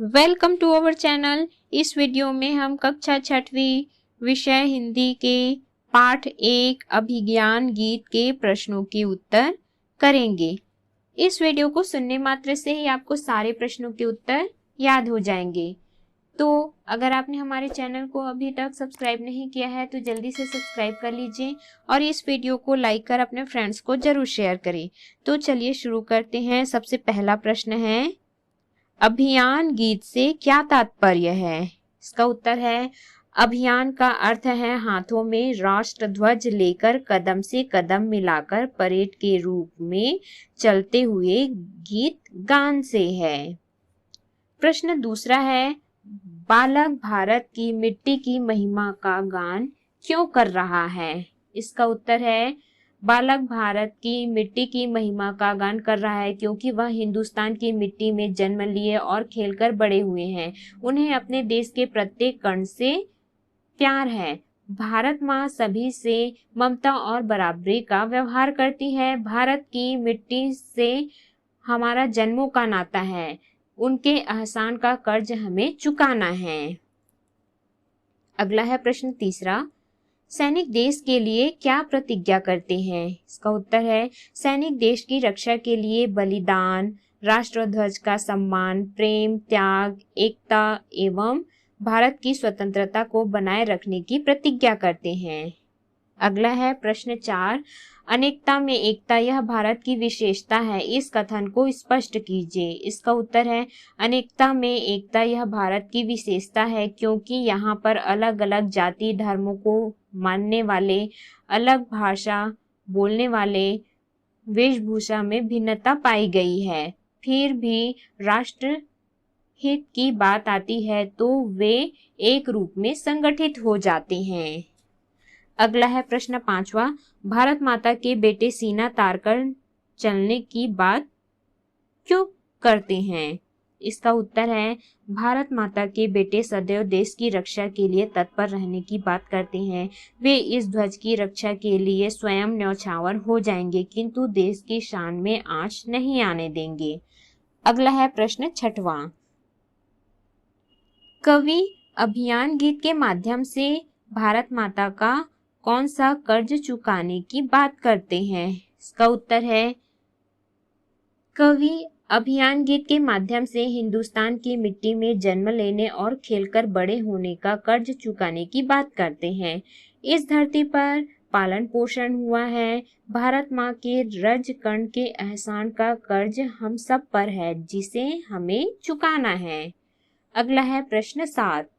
Welcome to our channel. इस video में हम कक्षा 6वीं विषय हिंदी के पाठ 1 अभिज्ञान गीत के प्रश्नों के उत्तर करेंगे। इस वीडियो को सुनने मात्र से ही आपको सारे प्रश्नों के उत्तर याद हो जाएंगे। तो अगर आपने हमारे चैनल को अभी तक सब्सक्राइब नहीं किया है तो जल्दी से सब्सक्राइब कर लीजिए और इस वीडियो को लाइक कर अपने फ्रेंड्स को जरूर शेयर करें। तो चलिए शुरू करते हैं। सबसे पहला प्रश्न है, अभियान गीत से क्या तात्पर्य है? इसका उत्तर है, अभियान का अर्थ है हाथों में राष्ट्र ध्वज लेकर कदम से कदम मिलाकर परेड के रूप में चलते हुए गीत गान से है। प्रश्न दूसरा है, बालक भारत की मिट्टी की महिमा का गान क्यों कर रहा है? इसका उत्तर है, बालक भारत की मिट्टी की महिमा का गान कर रहा है क्योंकि वह हिंदुस्तान की मिट्टी में जन्म लिए और खेलकर बड़े हुए हैं। उन्हें अपने देश के प्रत्येक कण से प्यार है। भारत माँ सभी से ममता और बराबरी का व्यवहार करती है। भारत की मिट्टी से हमारा जन्मों का नाता है। उनके एहसान का कर्ज हमें चुकाना है। अगला है प्रश्न तीसरा, सैनिक देश के लिए क्या प्रतिज्ञा करते हैं? इसका उत्तर है, सैनिक देश की रक्षा के लिए बलिदान, राष्ट्रध्वज का सम्मान, प्रेम, त्याग, एकता एवं भारत की स्वतंत्रता को बनाए रखने की प्रतिज्ञा करते हैं। अगला है प्रश्न 4, अनेकता में एकता यह भारत की विशेषता है, इस कथन को स्पष्ट कीजिए। इसका उत्तर है, अनेकता में एकता यह भारत की विशेषता है क्योंकि यहाँ पर अलग अलग जाति धर्मों को मानने वाले, अलग भाषा बोलने वाले, वेशभूषा में भिन्नता पाई गई है। फिर भी राष्ट्र हित की बात आती है तो वे एक रूप में संगठित हो जाते हैं। अगला है प्रश्न 5वां, भारत माता के बेटे सीना तारकर चलने की बात क्यों करते हैं? इसका उत्तर है, भारत माता के बेटे सदैव देश की रक्षा के लिए तत्पर रहने की बात करते हैं। वे इस ध्वज की रक्षा के लिए स्वयं न्यौछावर हो जाएंगे किंतु देश की शान में आंच नहीं आने देंगे। अगला है प्रश्न 6वां, कवि अभियान गीत के माध्यम से भारत माता का कौन सा कर्ज चुकाने की बात करते हैं? इसका उत्तर है, कवि अभियान गीत के माध्यम से हिंदुस्तान की मिट्टी में जन्म लेने और खेलकर बड़े होने का कर्ज चुकाने की बात करते हैं। इस धरती पर पालन पोषण हुआ है। भारत माँ के रज कण के एहसान का कर्ज हम सब पर है जिसे हमें चुकाना है। अगला है प्रश्न 7,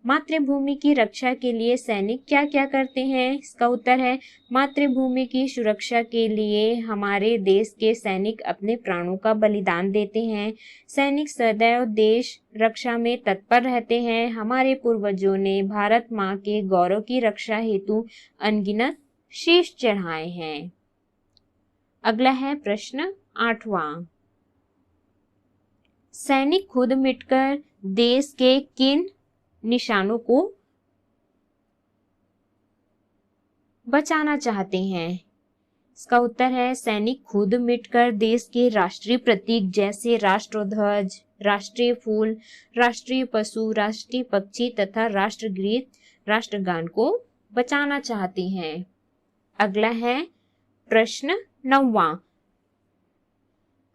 मातृभूमि की रक्षा के लिए सैनिक क्या क्या करते हैं? इसका उत्तर है, मातृभूमि की सुरक्षा के लिए हमारे देश के सैनिक अपने प्राणों का बलिदान देते हैं। सैनिक सदैव देश रक्षा में तत्पर रहते हैं। हमारे पूर्वजों ने भारत माँ के गौरव की रक्षा हेतु अनगिनत शीश चढ़ाए हैं। अगला है प्रश्न 8वां, सैनिक खुद मिटकर देश के किन निशानों को बचाना चाहते हैं? इसका उत्तर है, सैनिक खुद मिटकर देश के राष्ट्रीय प्रतीक जैसे राष्ट्रध्वज, राष्ट्रीय फूल, राष्ट्रीय पशु, राष्ट्रीय पक्षी तथा राष्ट्रगीत, राष्ट्रगान को बचाना चाहते हैं। अगला है प्रश्न 9वां,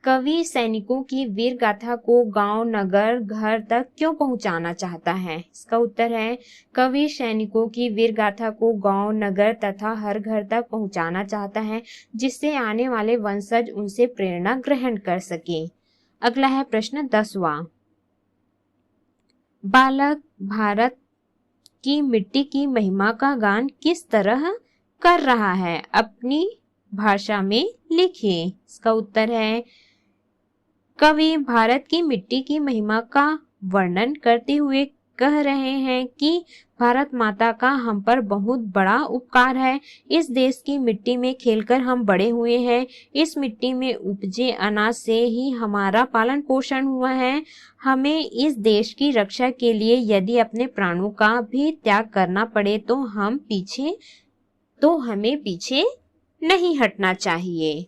कवि सैनिकों की वीर गाथा को गांव, नगर, घर तक क्यों पहुंचाना चाहता है? इसका उत्तर है, कवि सैनिकों की वीर गाथा को गांव, नगर तथा हर घर तक पहुंचाना चाहता है जिससे आने वाले वंशज उनसे प्रेरणा ग्रहण कर सके। अगला है प्रश्न 10वां, बालक भारत की मिट्टी की महिमा का गान किस तरह कर रहा है? अपनी भाषा में लिखिए। इसका उत्तर है, कवि भारत की मिट्टी की महिमा का वर्णन करते हुए कह रहे हैं कि भारत माता का हम पर बहुत बड़ा उपकार है। इस देश की मिट्टी में खेलकर हम बड़े हुए हैं। इस मिट्टी में उपजे अनाज से ही हमारा पालन पोषण हुआ है। हमें इस देश की रक्षा के लिए यदि अपने प्राणों का भी त्याग करना पड़े तो हमें पीछे नहीं हटना चाहिए।